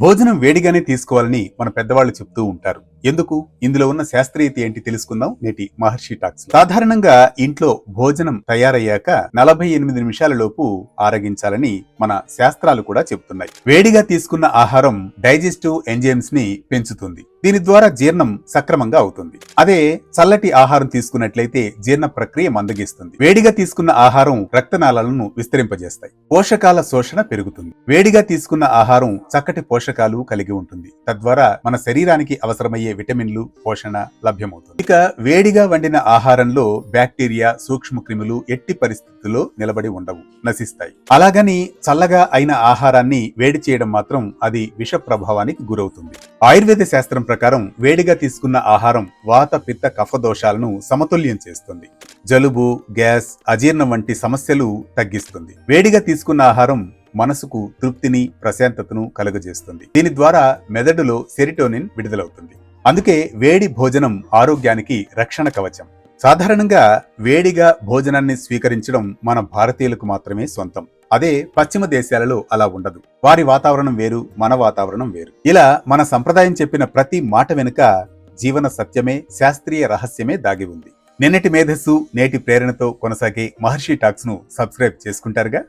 భోజనం వేడిగానే తీసుకోవాలని మన పెద్దవాళ్ళు చెప్తూ ఉంటారు. ఎందుకు? ఇందులో ఉన్న శాస్త్రీయత ఏంటి తెలుసుకుందాం నేటి మహర్షి టాక్స్. సాధారణంగా ఇంట్లో భోజనం తయారయ్యాక 48 నిమిషాల లోపు ఆరగించాలని మన శాస్త్రాలు కూడా చెప్తున్నాయి. వేడిగా తీసుకున్న ఆహారం డైజెస్టివ్ ఎంజైమ్స్ ని పెంచుతుంది. దీని ద్వారా జీర్ణం సక్రమంగా అవుతుంది. అదే చల్లటి ఆహారం తీసుకున్నట్లయితే జీర్ణ ప్రక్రియ మందగిస్తుంది. వేడిగా తీసుకున్న ఆహారం రక్తనాళాలను విస్తరింపజేస్తాయి. పోషకాల శోషణ పెరుగుతుంది. వేడిగా తీసుకున్న ఆహారం చక్కటి పోషకాలు కలిగి ఉంటుంది. తద్వారా మన శరీరానికి అవసరమయ్యే విటమిన్లు, పోషణ లభ్యమవుతుంది. ఇక వేడిగా వండిన ఆహారంలో బ్యాక్టీరియా, సూక్ష్మ క్రిములు ఎట్టి పరిస్థితుల్లో నిలబడి ఉండవు, నశిస్తాయి. అలాగని చల్లగా అయిన ఆహారాన్ని వేడి చేయడం మాత్రం అది విష ప్రభావానికి గురవుతుంది. ఆయుర్వేద శాస్త్రం ప్రకారం వేడిగా తీసుకున్న ఆహారం వాత, పిత్త, కఫ దోషాలను సమతుల్యం చేస్తుంది. జలుబు, గ్యాస్, అజీర్ణం వంటి సమస్యలు తగ్గిస్తుంది. వేడిగా తీసుకున్న ఆహారం మనసుకు తృప్తిని, ప్రశాంతతను కలుగజేస్తుంది. దీని ద్వారా మెదడులో సెరిటోనిన్ విడుదలవుతుంది. అందుకే వేడి భోజనం ఆరోగ్యానికి రక్షణ కవచం. సాధారణంగా వేడిగా భోజనాన్ని స్వీకరించడం మన భారతీయులకు మాత్రమే సొంతం. అదే పశ్చిమ దేశాలలో అలా ఉండదు. వారి వాతావరణం వేరు, మన వాతావరణం వేరు. ఇలా మన సంప్రదాయం చెప్పిన ప్రతి మాట వెనుక జీవన సత్యమే, శాస్త్రీయ రహస్యమే దాగి ఉంది. నిన్నటి మేధస్సు నేటి ప్రేరణతో కొనసాగే మహర్షి టాక్స్ ను సబ్స్క్రైబ్ చేసుకుంటారుగా.